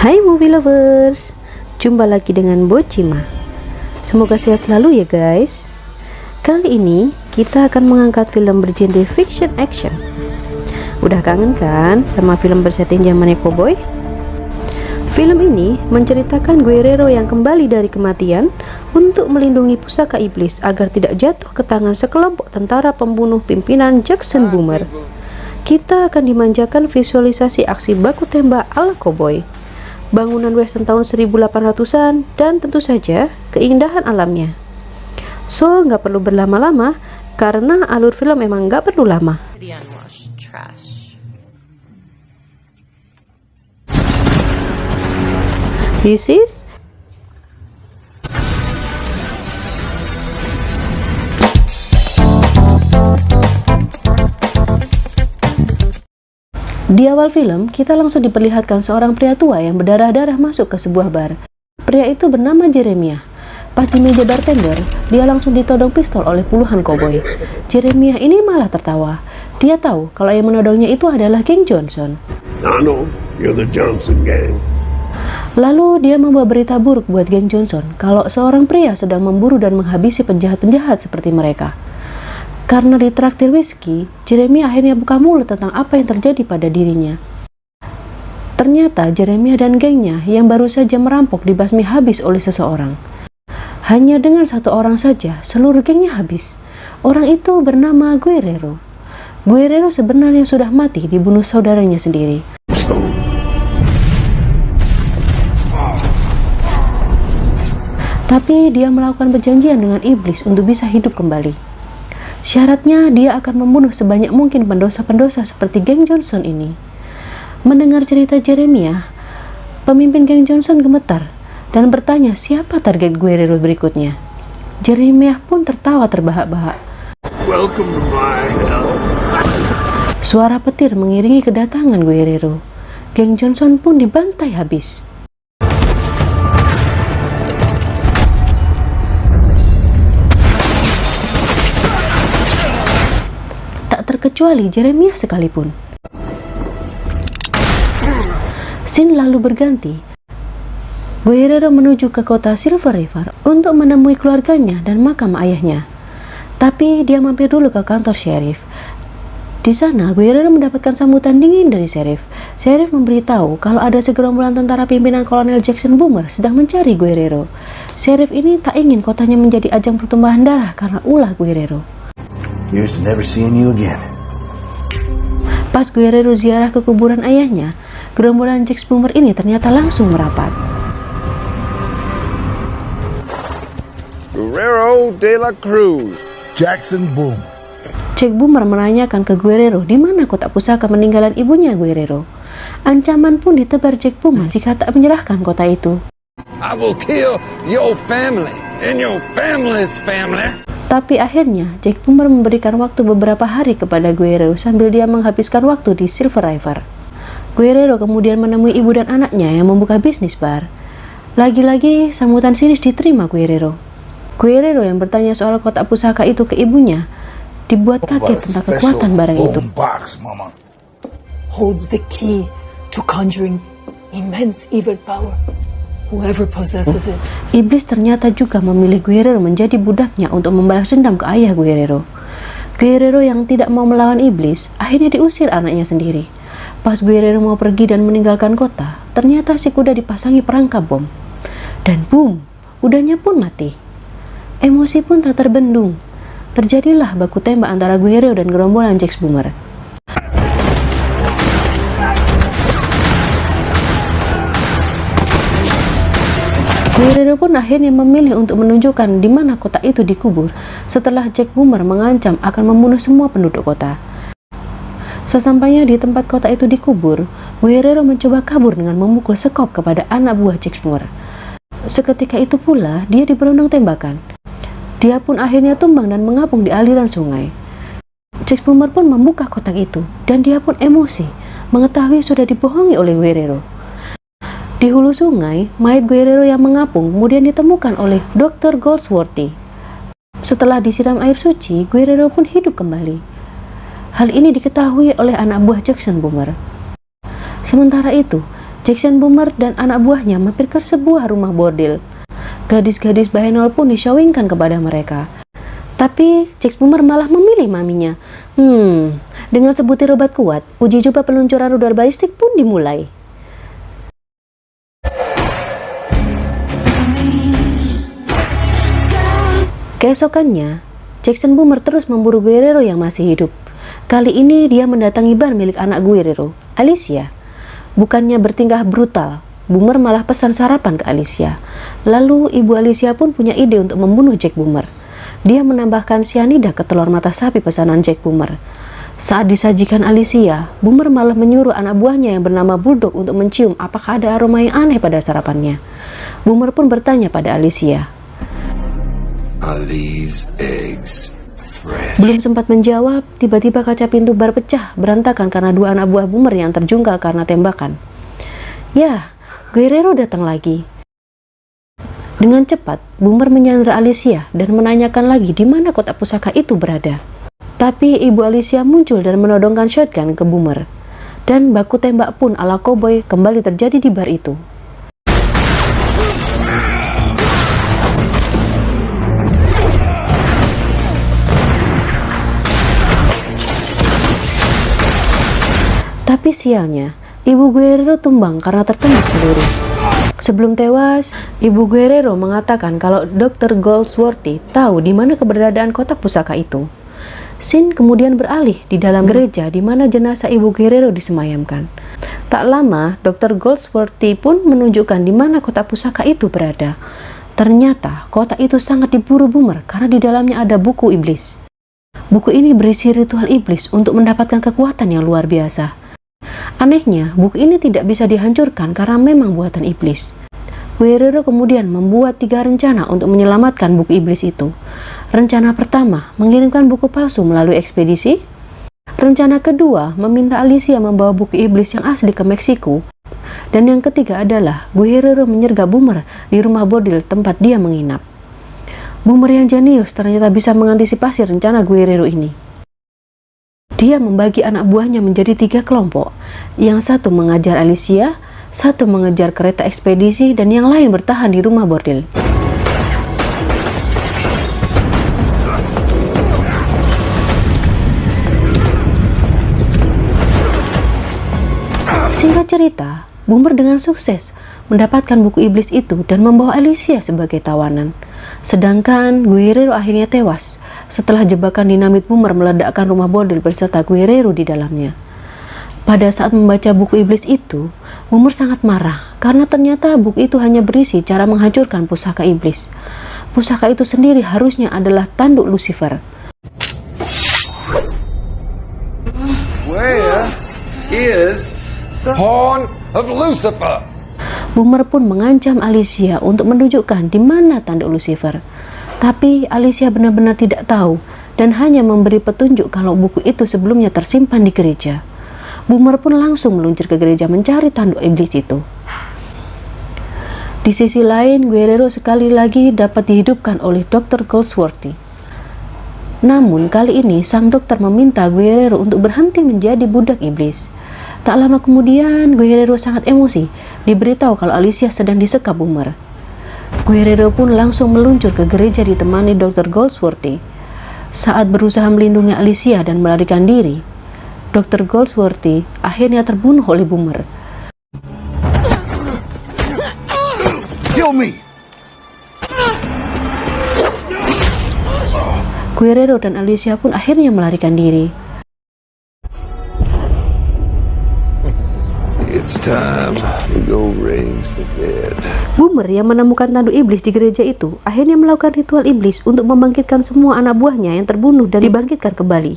Hai movie lovers, jumpa lagi dengan Bocima. Semoga sehat selalu ya guys. Kali ini kita akan mengangkat film bergenre fiction action. Udah kangen kan sama film bersetting zamannya cowboy? Film ini menceritakan Guerrero yang kembali dari kematian untuk melindungi pusaka iblis agar tidak jatuh ke tangan sekelompok tentara pembunuh pimpinan Jackson Boomer. Kita akan dimanjakan visualisasi aksi baku tembak ala cowboy, bangunan western tahun 1800-an, dan tentu saja keindahan alamnya. So, nggak perlu berlama-lama, karena alur film emang nggak perlu lama. This is Di awal film, kita langsung diperlihatkan seorang pria tua yang berdarah-darah masuk ke sebuah bar. Pria itu bernama Jeremiah. Pas di meja bartender, dia langsung ditodong pistol oleh puluhan koboi. Jeremiah ini malah tertawa. Dia tahu kalau yang menodongnya itu adalah geng Johnson. I know, you're the Johnson gang. Lalu dia membawa berita buruk buat geng Johnson kalau seorang pria sedang memburu dan menghabisi penjahat-penjahat seperti mereka. Karena ditraktir whisky, Jeremiah akhirnya buka mulut tentang apa yang terjadi pada dirinya. Ternyata Jeremiah dan gengnya yang baru saja merampok dibasmi habis oleh seseorang. Hanya dengan satu orang saja, seluruh gengnya habis. Orang itu bernama Guerrero. Guerrero sebenarnya sudah mati dibunuh saudaranya sendiri. Tapi dia melakukan perjanjian dengan iblis untuk bisa hidup kembali. Syaratnya dia akan membunuh sebanyak mungkin pendosa-pendosa seperti geng Johnson ini. Mendengar cerita Jeremiah, pemimpin geng Johnson gemetar dan bertanya siapa target Guerrero berikutnya. Jeremiah pun tertawa terbahak-bahak. Welcome to my hell. Suara petir mengiringi kedatangan Guerrero. Geng Johnson pun dibantai habis. Terkecuali Jeremiah sekalipun. Scene lalu berganti. Guerrero menuju ke kota Silver River untuk menemui keluarganya dan makam ayahnya. Tapi dia mampir dulu ke kantor sheriff. Di sana Guerrero mendapatkan sambutan dingin dari sheriff. Sheriff memberitahu kalau ada segerombolan tentara pimpinan Kolonel Jackson Boomer sedang mencari Guerrero. Sheriff ini tak ingin kotanya menjadi ajang pertumbuhan darah karena ulah Guerrero. Here's to never seeing you again. Pas Guerrero ziarah ke kuburan ayahnya, gerombolan Jackson Boomer ini ternyata langsung merapat. Guerrero de la Cruz. Jackson Boom. Jack Boomer menanyakan ke Guerrero di mana kotak pusaka peninggalan ibunya Guerrero. Ancaman pun ditebar Jack Boomer jika tak menyerahkan kota itu. I will kill your family and your family's family. Tapi akhirnya Jack Boomer memberikan waktu beberapa hari kepada Guerrero sambil dia menghabiskan waktu di Silver River. Guerrero kemudian menemui ibu dan anaknya yang membuka bisnis bar. Lagi-lagi sambutan sinis diterima Guerrero. Guerrero yang bertanya soal kotak pusaka itu ke ibunya dibuat kaget tentang kekuatan barang itu. Box, Mama. Holds the key to conjuring immense evil power. Whoever possesses it. Iblis ternyata juga memilih Guerrero menjadi budaknya untuk membalas dendam ke ayah Guerrero. Guerrero yang tidak mau melawan iblis akhirnya diusir anaknya sendiri. Pas Guerrero mau pergi dan meninggalkan kota, ternyata si kuda dipasangi perangkap bom. Dan boom, kudanya pun mati. Emosi pun tak terbendung. Terjadilah baku tembak antara Guerrero dan gerombolan Jackson Boomer. Guerrero pun akhirnya memilih untuk menunjukkan di mana kota itu dikubur setelah Jack Boomer mengancam akan membunuh semua penduduk kota. Sesampainya di tempat kota itu dikubur, Guerrero mencoba kabur dengan memukul sekop kepada anak buah Jack Boomer. Seketika itu pula dia diberondong tembakan. Dia pun akhirnya tumbang dan mengapung di aliran sungai. Jack Boomer pun membuka kotak itu dan dia pun emosi mengetahui sudah dibohongi oleh Guerrero. Di hulu sungai, mayat Guerrero yang mengapung kemudian ditemukan oleh Dr. Goldsworthy. Setelah disiram air suci, Guerrero pun hidup kembali. Hal ini diketahui oleh anak buah Jackson Boomer. Sementara itu, Jackson Boomer dan anak buahnya mampir ke sebuah rumah bordil. Gadis-gadis Bahenol pun disyawingkan kepada mereka. Tapi Jack Boomer malah memilih maminya. Dengan sebutir obat kuat, uji coba peluncuran rudal balistik pun dimulai. Keesokannya, Jackson Boomer terus memburu Guerrero yang masih hidup. Kali ini dia mendatangi bar milik anak Guerrero, Alicia. Bukannya bertingkah brutal, Boomer malah pesan sarapan ke Alicia. Lalu ibu Alicia pun punya ide untuk membunuh Jack Boomer. Dia menambahkan sianida ke telur mata sapi pesanan Jack Boomer. Saat disajikan Alicia, Boomer malah menyuruh anak buahnya yang bernama Bulldog untuk mencium apakah ada aroma yang aneh pada sarapannya. Boomer pun bertanya pada Alicia. Are these eggs fresh? Belum sempat menjawab, tiba-tiba kaca pintu bar pecah berantakan karena dua anak buah Boomer yang terjungkal karena tembakan. Ya, Guerrero datang lagi. Dengan cepat, Boomer menyandra Alicia dan menanyakan lagi di mana kotak pusaka itu berada. Tapi ibu Alicia muncul dan menodongkan shotgun ke Boomer. Dan baku tembak pun ala koboi kembali terjadi di bar itu. Tapi sialnya, ibu Guerrero tumbang karena tertembak peluru. Sebelum tewas, ibu Guerrero mengatakan kalau Dr. Goldsworthy tahu di mana keberadaan kotak pusaka itu. Scene kemudian beralih di dalam gereja di mana jenazah ibu Guerrero disemayamkan. Tak lama, Dr. Goldsworthy pun menunjukkan di mana kotak pusaka itu berada. Ternyata kotak itu sangat diburu Boomer karena di dalamnya ada buku iblis. Buku ini berisi ritual iblis untuk mendapatkan kekuatan yang luar biasa. Anehnya, buku ini tidak bisa dihancurkan karena memang buatan iblis. Guerrero kemudian membuat 3 rencana untuk menyelamatkan buku iblis itu. Rencana pertama, mengirimkan buku palsu melalui ekspedisi. Rencana kedua, meminta Alicia membawa buku iblis yang asli ke Meksiko. Dan yang ketiga adalah Guerrero menyergap Boomer di rumah bordil tempat dia menginap. Boomer yang jenius ternyata bisa mengantisipasi rencana Guerrero ini. Dia membagi anak buahnya menjadi 3 kelompok. Yang satu mengajar Alicia, satu mengejar kereta ekspedisi, dan yang lain bertahan di rumah bordil. Singkat cerita, Boomer dengan sukses mendapatkan buku iblis itu dan membawa Alicia sebagai tawanan. Sedangkan Guerrero akhirnya tewas setelah jebakan dinamit Boomer meledakkan rumah bordil beserta Guerrero di dalamnya. Pada saat membaca buku iblis itu, Boomer sangat marah karena ternyata buku itu hanya berisi cara menghancurkan pusaka iblis. Pusaka itu sendiri harusnya adalah tanduk Lucifer. Where is the horn of Lucifer? Boomer pun mengancam Alicia untuk menunjukkan di mana tanduk Lucifer. Tapi Alicia benar-benar tidak tahu dan hanya memberi petunjuk kalau buku itu sebelumnya tersimpan di gereja. Boomer pun langsung meluncur ke gereja mencari tanduk iblis itu. Di sisi lain, Guerrero sekali lagi dapat dihidupkan oleh Dr. Goldsworthy. Namun kali ini sang dokter meminta Guerrero untuk berhenti menjadi budak iblis. Tak lama kemudian, Guerrero sangat emosi diberitahu kalau Alicia sedang disekap Boomer. Guerrero pun langsung meluncur ke gereja ditemani Dr. Goldsworthy. Saat berusaha melindungi Alicia dan melarikan diri, Dr. Goldsworthy akhirnya terbunuh oleh Boomer. Kill me! Guerrero dan Alicia pun akhirnya melarikan diri. It's time to go raise the dead. Boomer yang menemukan tanduk iblis di gereja itu akhirnya melakukan ritual iblis untuk membangkitkan semua anak buahnya yang terbunuh dan dibangkitkan kembali.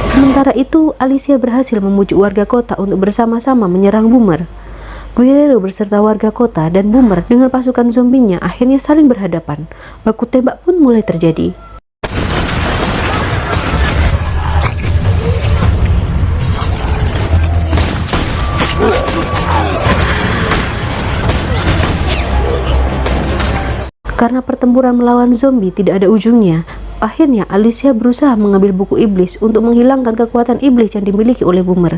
Sementara itu, Alicia berhasil memujuk warga kota untuk bersama-sama menyerang Boomer. Guerrero beserta warga kota dan Boomer dengan pasukan zombinya akhirnya saling berhadapan. Baku tembak pun mulai terjadi. Karena pertempuran melawan zombie tidak ada ujungnya, Akhirnya Alicia berusaha mengambil buku iblis untuk menghilangkan kekuatan iblis yang dimiliki oleh Boomer.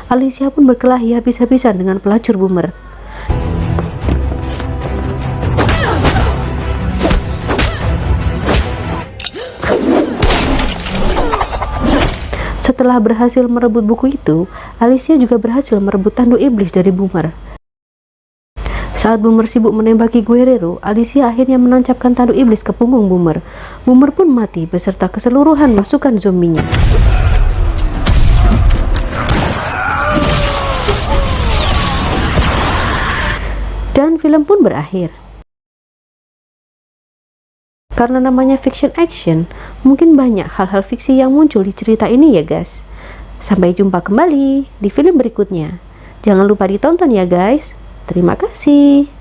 Alicia pun berkelahi habis-habisan dengan pelacur Boomer. Setelah berhasil merebut buku itu, Alicia juga berhasil merebut tanduk iblis dari Boomer. Saat Boomer sibuk menembaki Guerrero, Alicia akhirnya menancapkan tanduk iblis ke punggung Boomer. Boomer pun mati beserta keseluruhan pasukan zombinya. Dan film pun berakhir. Karena namanya fiction action, mungkin banyak hal-hal fiksi yang muncul di cerita ini ya guys. Sampai jumpa kembali di film berikutnya. Jangan lupa ditonton ya guys. Terima kasih.